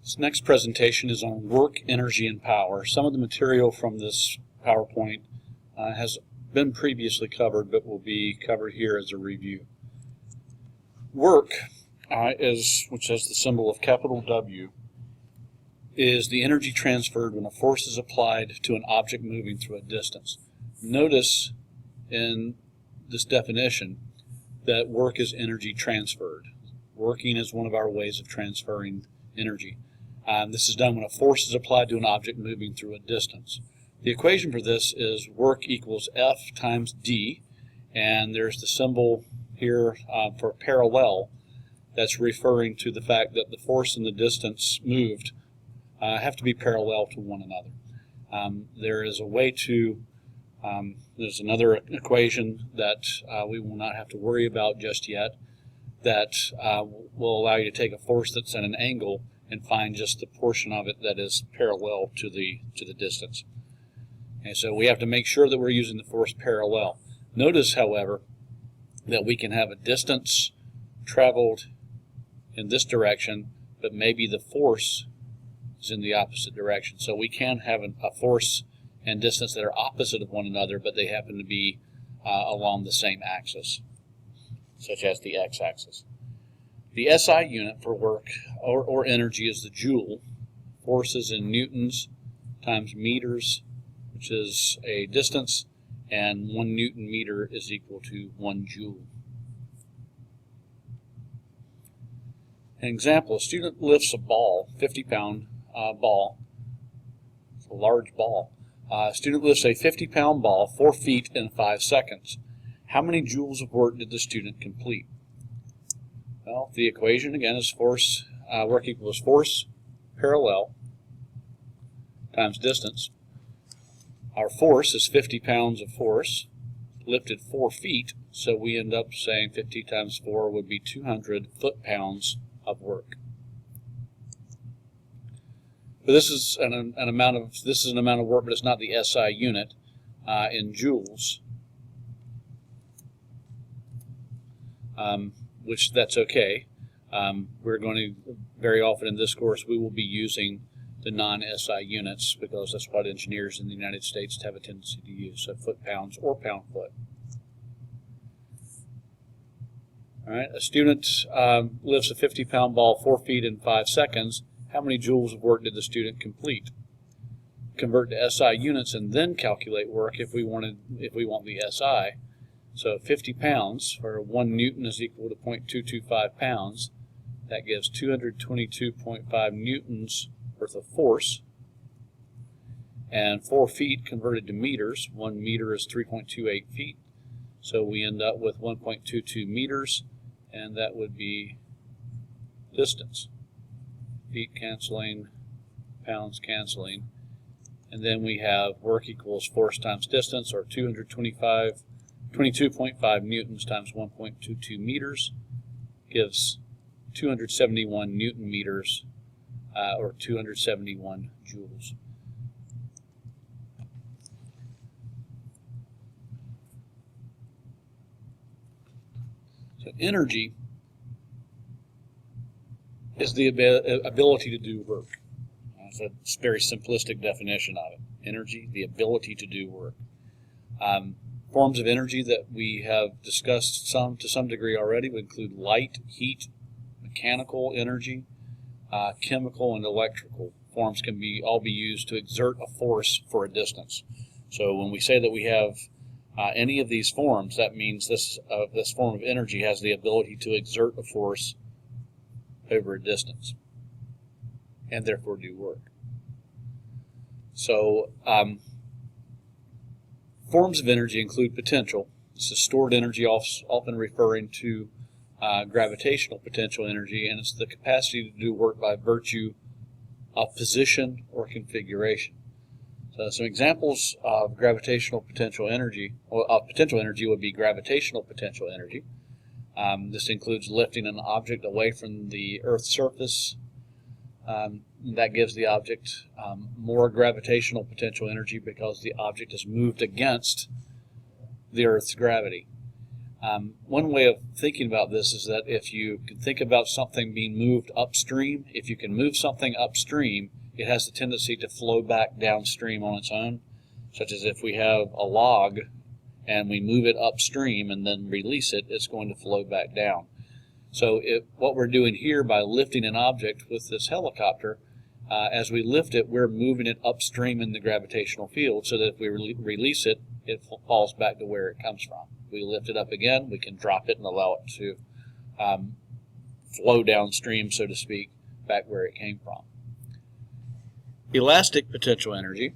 This next presentation is on work, energy, and power. Some of the material from this PowerPoint has been previously covered, but will be covered here as a review. Work which has the symbol of capital W, is the energy transferred when a force is applied to an object moving through a distance. Notice in this definition that work is energy transferred. Working is one of our ways of transferring energy. This is done when a force is applied to an object moving through a distance. The equation for this is work equals F times D, and there's the symbol here for parallel. That's referring to the fact that the force and the distance moved have to be parallel to one another. There is a way to, there's another equation that we will not have to worry about just yet that will allow you to take a force that's at an angle and find just the portion of it that is parallel to the distance. And so we have to make sure that we're using the force parallel. Notice, however, that we can have a distance traveled in this direction, but maybe the force is in the opposite direction. So we can have a force and distance that are opposite of one another, but they happen to be along the same axis, such as the x-axis. The SI unit for work or energy is the joule. Force is in newtons times meters, which is a distance, and 1 Newton meter is equal to 1 joule. An example, a student lifts a ball, 50-pound ball. It's a large ball. A student lifts a 50-pound ball 4 feet in 5 seconds. How many joules of work did the student complete? Well, the equation again is force, work equals force parallel times distance. Our force is 50 pounds of force, lifted 4 feet, so we end up saying 50 times 4 would be 200 foot-pounds of work. But this is an amount of work, but it's not the SI unit in joules. Which that's okay. We're going to, very often in this course, we will be using the non-SI units because that's what engineers in the United States have a tendency to use, so foot-pounds or pound-foot. All right, a student lifts a 50-pound ball 4 feet in 5 seconds. How many joules of work did the student complete? Convert to SI units and then calculate work if we want the SI. So 50 pounds, or 1 Newton is equal to 0.225 pounds. That gives 222.5 newtons worth of force. And 4 feet converted to meters, 1 meter is 3.28 feet. So we end up with 1.22 meters, and that would be distance. Feet canceling, pounds canceling. And then we have work equals force times distance, or 22.5 newtons times 1.22 meters gives 271 Newton meters, or 271 joules. So energy is the ability to do work. That's a very simplistic definition of it. Energy, the ability to do work. Forms of energy that we have discussed to some degree already would include light, heat, mechanical energy, chemical, and electrical. Forms can all be used to exert a force for a distance. So when we say that we have any of these forms, that means this form of energy has the ability to exert a force over a distance and therefore do work. So forms of energy include potential. This is stored energy, often referring to gravitational potential energy, and it's the capacity to do work by virtue of position or configuration. So some examples of gravitational potential energy, or of potential energy, would be gravitational potential energy. This includes lifting an object away from the Earth's surface. That gives the object more gravitational potential energy because the object is moved against the Earth's gravity. One way of thinking about this is that if you can think about something being moved upstream, if you can move something upstream, it has the tendency to flow back downstream on its own, such as if we have a log and we move it upstream and then release it, it's going to flow back down. So what we're doing here by lifting an object with this helicopter, as we lift it, we're moving it upstream in the gravitational field so that if we release it, it falls back to where it comes from. If we lift it up again, we can drop it and allow it to flow downstream, so to speak, back where it came from. Elastic potential energy,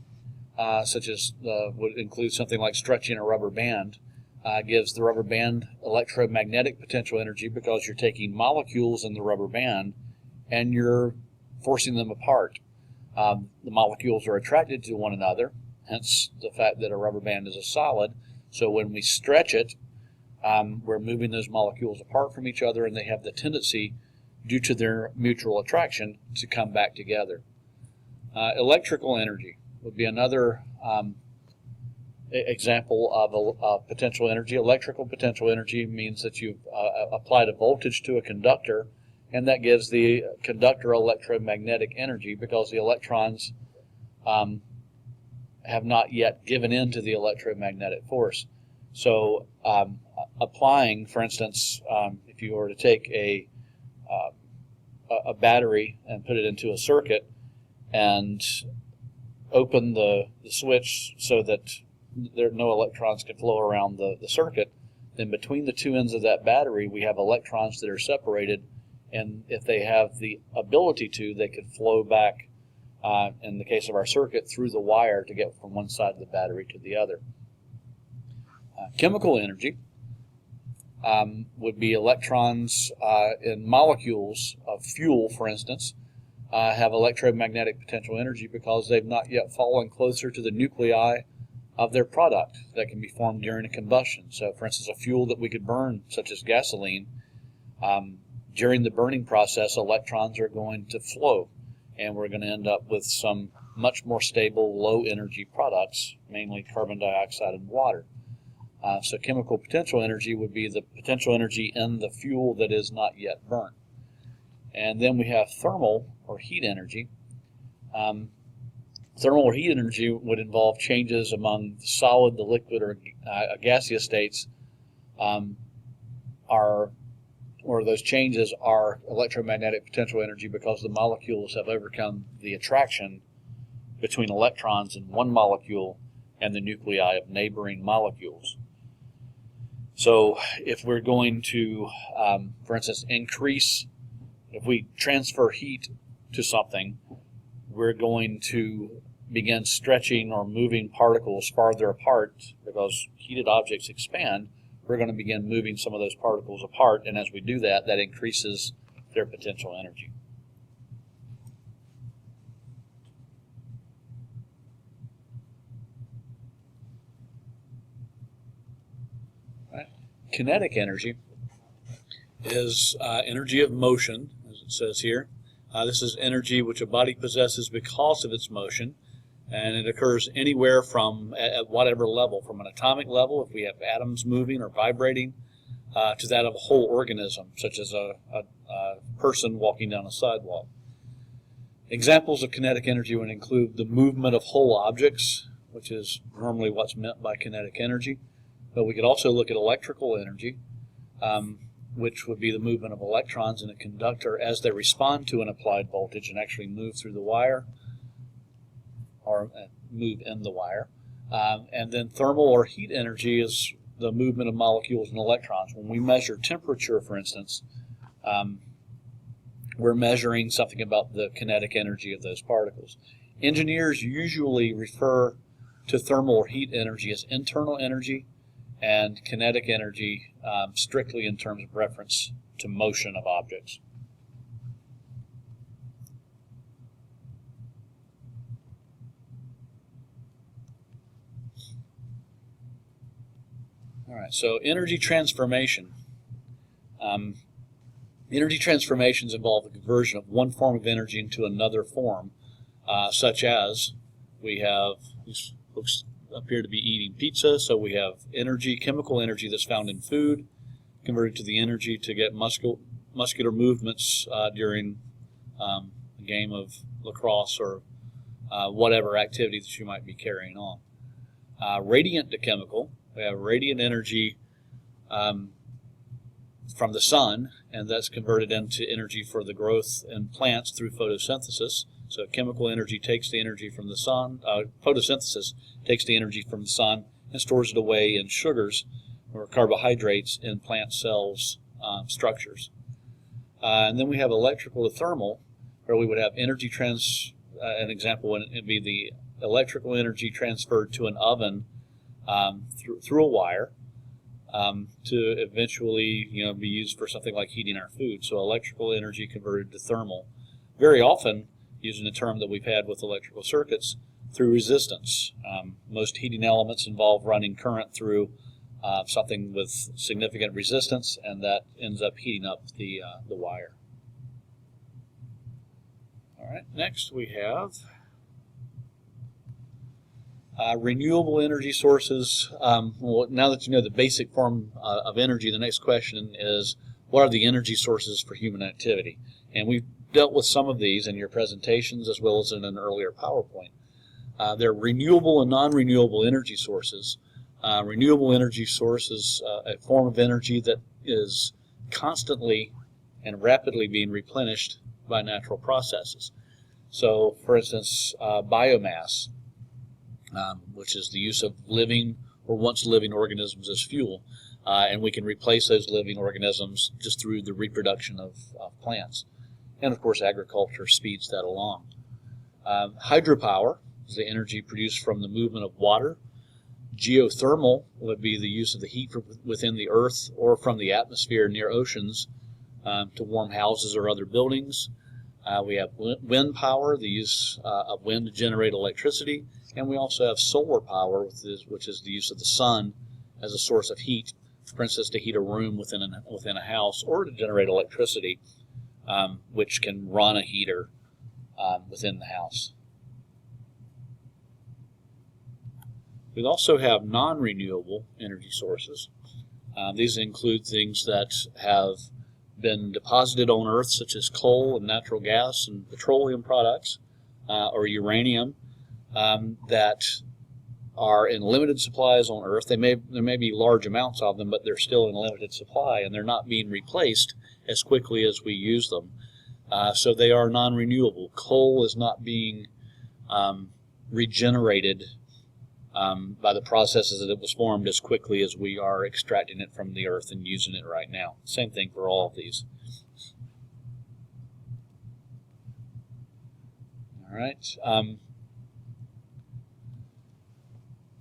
such as would include something like stretching a rubber band, gives the rubber band electromagnetic potential energy because you're taking molecules in the rubber band and you're forcing them apart. The molecules are attracted to one another, hence the fact that a rubber band is a solid. So when we stretch it, we're moving those molecules apart from each other, and they have the tendency, due to their mutual attraction, to come back together. Electrical energy would be another example of potential energy. Electrical potential energy means that you've applied a voltage to a conductor, and that gives the conductor electromagnetic energy because the electrons have not yet given in to the electromagnetic force. So applying, for instance, if you were to take a battery and put it into a circuit and open the switch so that no electrons can flow around the circuit, then between the two ends of that battery we have electrons that are separated, and if they have the ability to, they could flow back, in the case of our circuit, through the wire to get from one side of the battery to the other. Chemical energy would be electrons in molecules of fuel, for instance, have electromagnetic potential energy because they've not yet fallen closer to the nuclei of their product that can be formed during a combustion. So, for instance, a fuel that we could burn, such as gasoline, during the burning process, electrons are going to flow, and we're going to end up with some much more stable, low-energy products, mainly carbon dioxide and water. So chemical potential energy would be the potential energy in the fuel that is not yet burnt. And then we have thermal or heat energy. Thermal or heat energy would involve changes among the solid, the liquid, or gaseous states, or those changes are electromagnetic potential energy because the molecules have overcome the attraction between electrons in one molecule and the nuclei of neighboring molecules. So if we're going to, for instance, if we transfer heat to something, we're going to begin stretching or moving particles farther apart because heated objects expand. We're going to begin moving some of those particles apart, and as we do that, that increases their potential energy. Right. Kinetic energy is energy of motion, as it says here. This is energy which a body possesses because of its motion, and it occurs anywhere from, at whatever level, from an atomic level, if we have atoms moving or vibrating, to that of a whole organism, such as a person walking down a sidewalk. Examples of kinetic energy would include the movement of whole objects, which is normally what's meant by kinetic energy. But we could also look at electrical energy, which would be the movement of electrons in a conductor as they respond to an applied voltage and actually move through the wire or move in the wire. And then thermal or heat energy is the movement of molecules and electrons. When we measure temperature, for instance, we're measuring something about the kinetic energy of those particles. Engineers usually refer to thermal or heat energy as internal energy and kinetic energy strictly in terms of reference to motion of objects. All right, so energy transformation. Energy transformations involve the conversion of one form of energy into another form, such as we have, these folks appear to be eating pizza, so we have energy, chemical energy that's found in food, converted to the energy to get muscular movements during a game of lacrosse or whatever activity that you might be carrying on. Radiant to chemical, we have radiant energy from the sun, and that's converted into energy for the growth in plants through photosynthesis. So chemical energy takes the energy from the sun, photosynthesis takes the energy from the sun and stores it away in sugars or carbohydrates in plant cells structures. And then we have electrical to thermal, where we would have energy an example would be the electrical energy transferred to an oven through a wire to eventually be used for something like heating our food. So electrical energy converted to thermal. Very often, using a term that we've had with electrical circuits, through resistance. Most heating elements involve running current through something with significant resistance, and that ends up heating up the wire. All right, next we have renewable energy sources. Well, now that you know the basic form of energy, the next question is, what are the energy sources for human activity? And we've dealt with some of these in your presentations as well as in an earlier PowerPoint. They're renewable and non-renewable energy sources. Renewable energy source is a form of energy that is constantly and rapidly being replenished by natural processes. So, for instance, biomass, which is the use of living or once living organisms as fuel, and we can replace those living organisms just through the reproduction of plants. And of course, agriculture speeds that along. Hydropower is the energy produced from the movement of water. Geothermal would be the use of the heat from within the earth or from the atmosphere near oceans to warm houses or other buildings. We have wind power, the use of wind to generate electricity, and we also have solar power, which is the use of the sun as a source of heat, for instance, to heat a room within a house or to generate electricity, which can run a heater within the house. We also have non-renewable energy sources. These include things that have been deposited on Earth, such as coal and natural gas and petroleum products, or uranium, that are in limited supplies on Earth. There may be large amounts of them, but they're still in limited supply, and they're not being replaced as quickly as we use them. So they are non-renewable. Coal is not being regenerated by the processes that it was formed as quickly as we are extracting it from the earth and using it right now. Same thing for all of these. All right.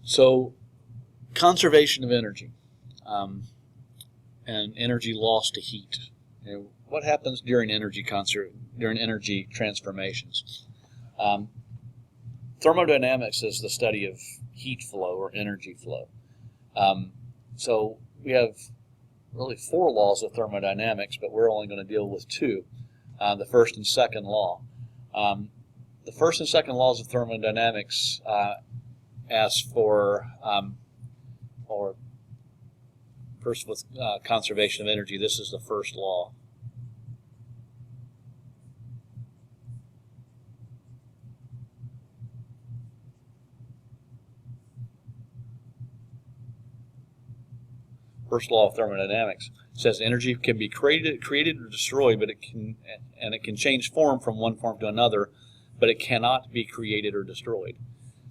So conservation of energy and energy lost to heat. What happens during energy transformations? Thermodynamics is the study of heat flow or energy flow. So we have really 4 laws of thermodynamics, but we're only going to deal with 2, the first and second law. The first and second laws of thermodynamics ask for, or first with conservation of energy, this is the first law. First law of thermodynamics says energy can be created or destroyed, but it can change form from one form to another, but it cannot be created or destroyed.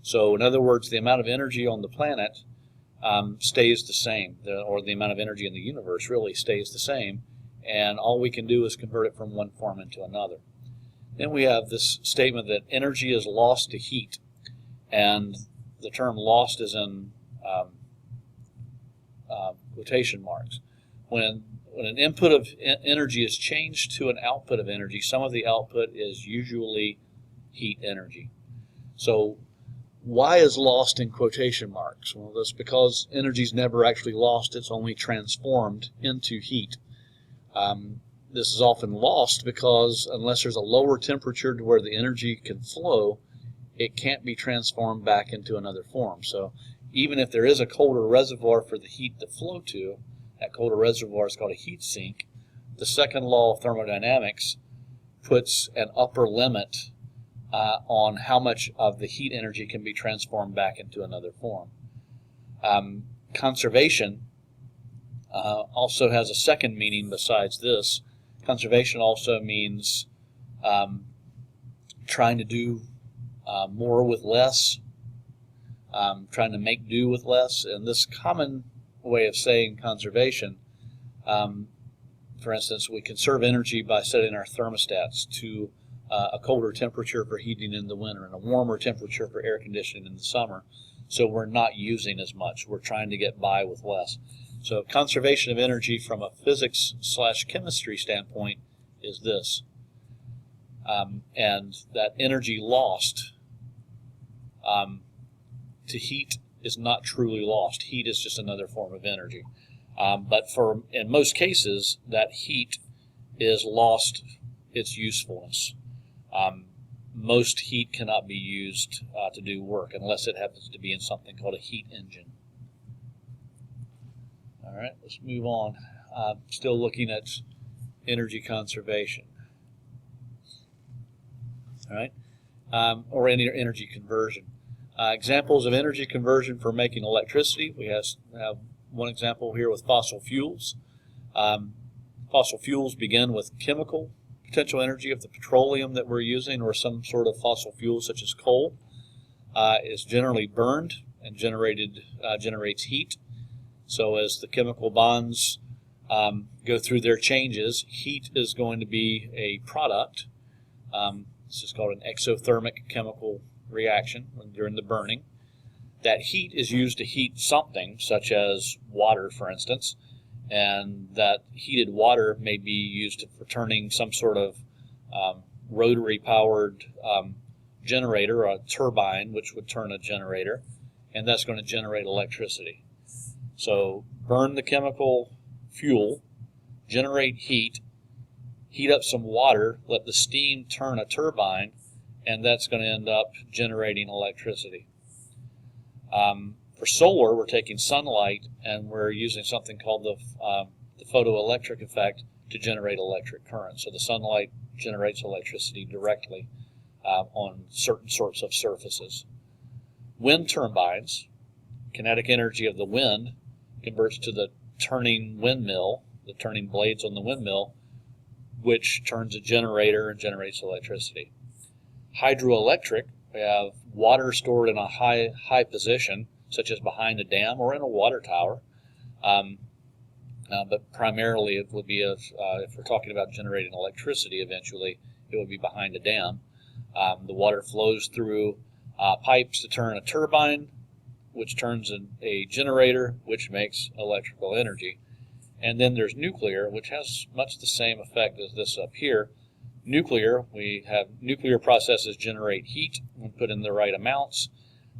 So, in other words, the amount of energy on the planet stays the same, or the amount of energy in the universe really stays the same, and all we can do is convert it from one form into another. Then we have this statement that energy is lost to heat, and the term lost is in quotation marks. When an input of energy is changed to an output of energy, some of the output is usually heat energy. So why is lost in quotation marks? Well, that's because energy is never actually lost. It's only transformed into heat. This is often lost because unless there's a lower temperature to where the energy can flow, it can't be transformed back into another form. So even if there is a colder reservoir for the heat to flow to, that colder reservoir is called a heat sink. The second law of thermodynamics puts an upper limit on how much of the heat energy can be transformed back into another form. Conservation also has a second meaning besides this. Conservation also means trying to do more with less, trying to make do with less. And this common way of saying conservation, for instance, we conserve energy by setting our thermostats to a colder temperature for heating in the winter and a warmer temperature for air conditioning in the summer. So we're not using as much. We're trying to get by with less. So conservation of energy from a physics/chemistry standpoint is this. And that energy lost to heat is not truly lost. Heat is just another form of energy. But in most cases, that heat is lost its usefulness. Most heat cannot be used to do work unless it happens to be in something called a heat engine. All right, let's move on. Still looking at energy conservation. All right, or energy conversion. Examples of energy conversion for making electricity. We have one example here with fossil fuels. Fossil fuels begin with chemical potential energy of the petroleum that we're using, or some sort of fossil fuel such as coal. Is generally burned and generates heat. So as the chemical bonds go through their changes, heat is going to be a product. This is called an exothermic chemical reaction during the burning. That heat is used to heat something, such as water, for instance, and that heated water may be used for turning some sort of rotary-powered generator, or a turbine, which would turn a generator, and that's going to generate electricity. So burn the chemical fuel, generate heat, heat up some water, let the steam turn a turbine, and that's going to end up generating electricity. For solar, we're taking sunlight and we're using something called the photoelectric effect to generate electric current. So the sunlight generates electricity directly on certain sorts of surfaces. Wind turbines, kinetic energy of the wind converts to the turning windmill, the turning blades on the windmill, which turns a generator and generates electricity. Hydroelectric, we have water stored in a high position, such as behind a dam or in a water tower. But primarily it would be, if we're talking about generating electricity eventually, it would be behind a dam. The water flows through pipes to turn a turbine, which turns a generator, which makes electrical energy. And then there's nuclear, which has much the same effect as this up here. Nuclear, we have nuclear processes generate heat when put in the right amounts.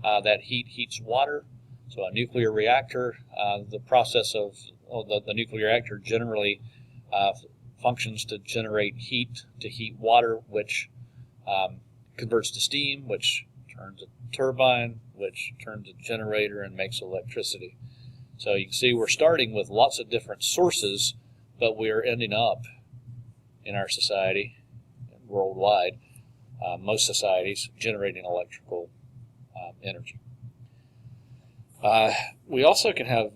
That heat heats water. So a nuclear reactor, the process of the nuclear reactor generally functions to generate heat to heat water, which converts to steam, which turns a turbine, which turns a generator and makes electricity. So you can see we're starting with lots of different sources, but we're ending up in our society, worldwide, most societies, generating electrical energy. We also can have,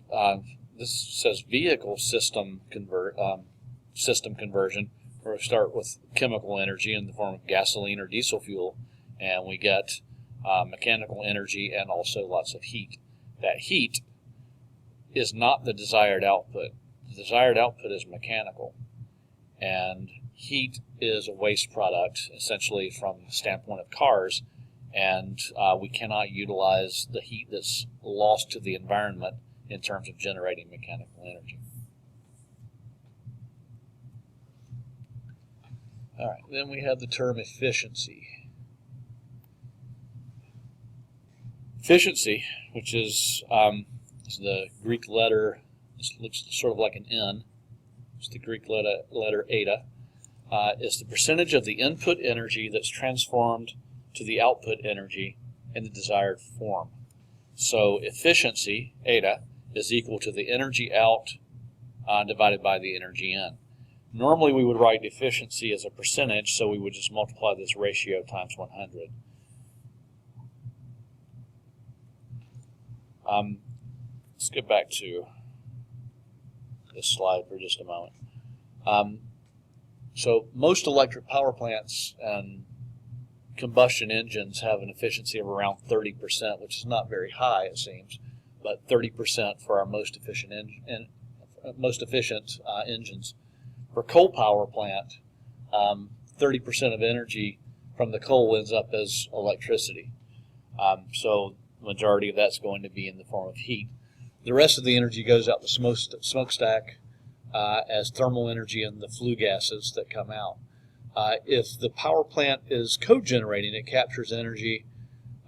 this says vehicle system conversion, where we start with chemical energy in the form of gasoline or diesel fuel, and we get mechanical energy and also lots of heat. That heat is not the desired output. The desired output is mechanical, and heat is a waste product, essentially, from the standpoint of cars, and we cannot utilize the heat that's lost to the environment in terms of generating mechanical energy. All right, then we have the term efficiency. Efficiency, which is the Greek letter, this looks sort of like an N, it's the Greek letter eta, is the percentage of the input energy that's transformed to the output energy in the desired form. So efficiency, eta, is equal to the energy out divided by the energy in. Normally we would write efficiency as a percentage, so we would just multiply this ratio times 100. Let's get back to this slide for just a moment. So most electric power plants and combustion engines have an efficiency of around 30%, which is not very high, it seems, but 30% for our most efficient engines. For coal power plant, 30% of energy from the coal ends up as electricity. So the majority of that's going to be in the form of heat. The rest of the energy goes out the smokestack as thermal energy and the flue gases that come out. If the power plant is co-generating, it captures energy,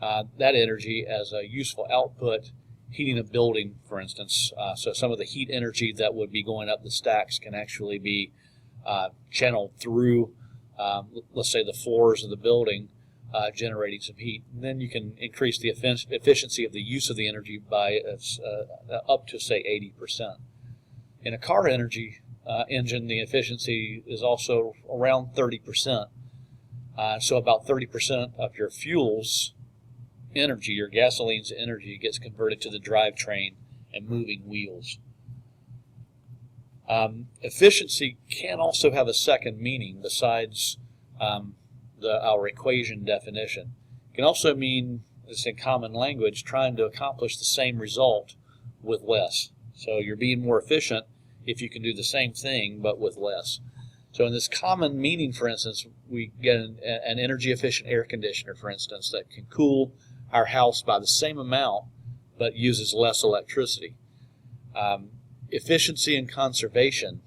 that energy as a useful output, heating a building, for instance. So some of the heat energy that would be going up the stacks can actually be channeled through, let's say, the floors of the building, generating some heat. And then you can increase the efficiency of the use of the energy by up to, say, 80%. In a car engine, the efficiency is also around 30%. So about 30% of your fuel's energy, your gasoline's energy, gets converted to the drivetrain and moving wheels. Efficiency can also have a second meaning besides our equation definition. It can also mean, it's in common language, trying to accomplish the same result with less. So you're being more efficient if you can do the same thing but with less. So in this common meaning, for instance, we get an energy efficient air conditioner, for instance, that can cool our house by the same amount but uses less electricity. Efficiency and conservation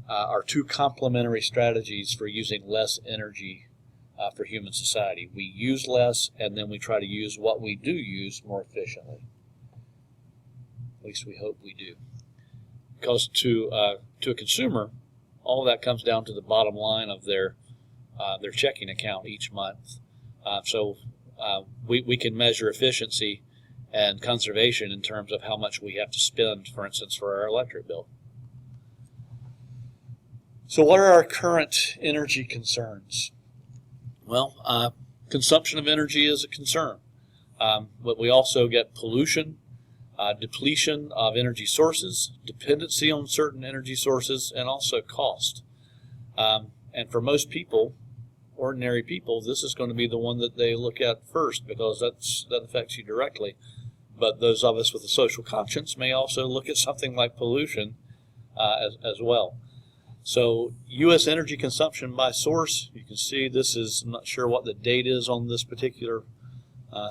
are two complementary strategies for using less energy for human society. We use less, and then we try to use what we do use more efficiently. At least we hope we do. Because to a consumer, all of that comes down to the bottom line of their checking account each month. So we can measure efficiency and conservation in terms of how much we have to spend, for instance, for our electric bill. So what are our current energy concerns? Well, consumption of energy is a concern, but we also get pollution, depletion of energy sources, dependency on certain energy sources, and also cost. And for most people, ordinary people, this is going to be the one that they look at first because that affects you directly. But those of us with a social conscience may also look at something like pollution as well. So U.S. energy consumption by source, you can see this is, I'm not sure what the date is on this particular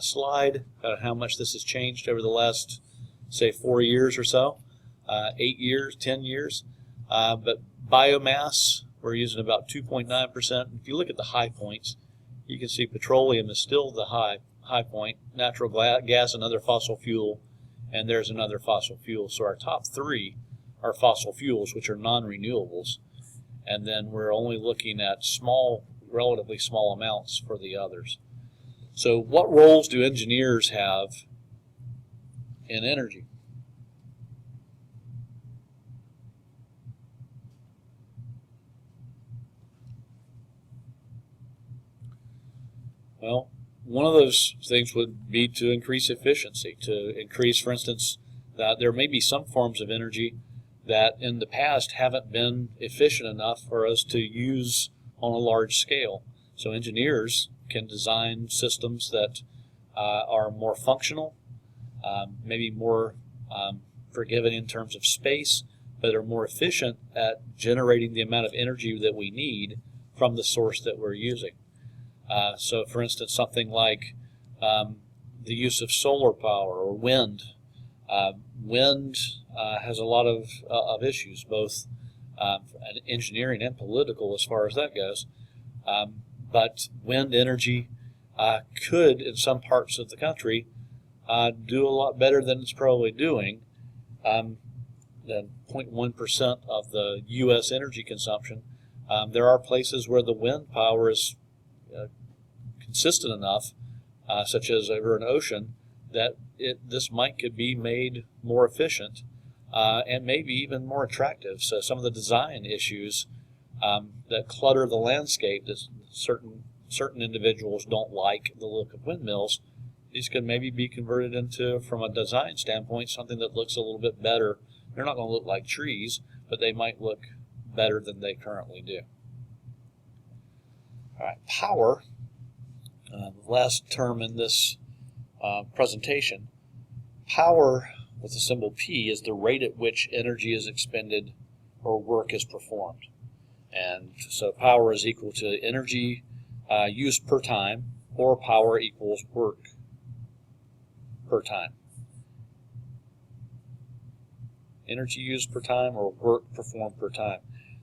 slide, how much this has changed over the last, say, 4 years or so, 8 years, 10 years. But biomass, we're using about 2.9%. If you look at the high points, you can see petroleum is still the high point, natural gas, another fossil fuel, and there's another fossil fuel. So our top three are fossil fuels, which are non-renewables, and then we're only looking at relatively small amounts for the others. So what roles do engineers have in energy? Well, one of those things would be to increase efficiency, to increase, for instance, that there may be some forms of energy that in the past haven't been efficient enough for us to use on a large scale. So engineers can design systems that are more functional, maybe more forgiving in terms of space, but are more efficient at generating the amount of energy that we need from the source that we're using. So for instance, something like the use of solar power or wind. Wind has a lot of issues, both engineering and political as far as that goes. But wind energy could, in some parts of the country, do a lot better than it's probably doing. Than 0.1% of the U.S. energy consumption. There are places where the wind power is consistent enough, such as over an ocean, that this could be made more efficient. and maybe even more attractive. So some of the design issues that clutter the landscape that certain individuals don't like the look of windmills, these could maybe be converted into, from a design standpoint, something that looks a little bit better. They're not going to look like trees, but they might look better than they currently do. All right, power, the last term in this presentation. Power with the symbol P is the rate at which energy is expended or work is performed. And so power is equal to energy used per time, or power equals work per time. Energy used per time or work performed per time.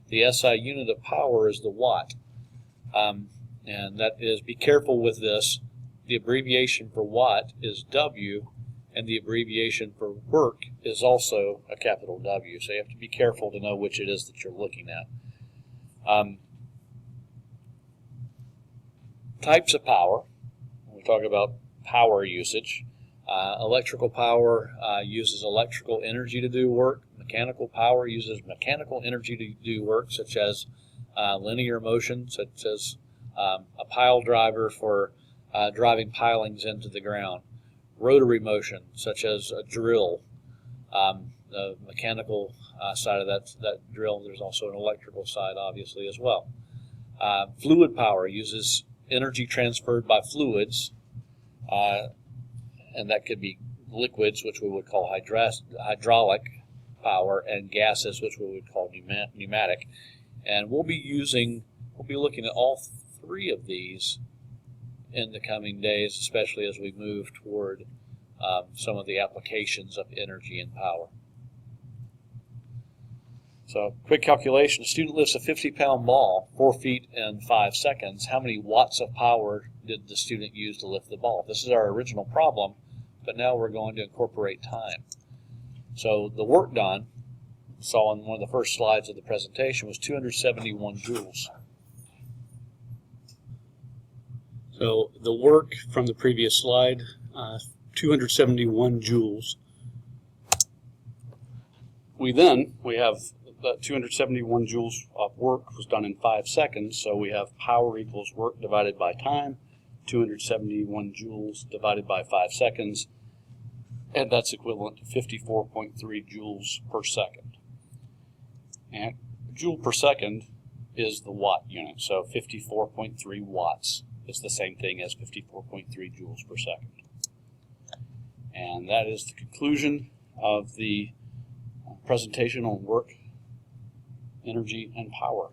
The SI unit of power is the watt. And that is, be careful with this, the abbreviation for watt is W, and the abbreviation for work is also a capital W. So you have to be careful to know which it is that you're looking at. Types of power. When we talk about power usage, electrical power uses electrical energy to do work. Mechanical power uses mechanical energy to do work, such as linear motion, such as a pile driver for driving pilings into the ground. Rotary motion, such as a drill. The mechanical side of that drill, there's also an electrical side, obviously, as well. Fluid power uses energy transferred by fluids, and that could be liquids, which we would call hydraulic power, and gases, which we would call pneumatic. And we'll be looking at all three of these in the coming days, especially as we move toward some of the applications of energy and power. So, quick calculation. A student lifts a 50-pound ball 4 feet in 5 seconds. How many watts of power did the student use to lift the ball? This is our original problem, but now we're going to incorporate time. So the work done, saw on one of the first slides of the presentation, was 271 joules. So the work from the previous slide, 271 joules. We have the 271 joules of work was done in 5 seconds, so we have power equals work divided by time, 271 joules divided by 5 seconds, and that's equivalent to 54.3 joules per second. And joule per second is the watt unit, so 54.3 watts is the same thing as 54.3 joules per second. And that is the conclusion of the presentation on work, energy, and power.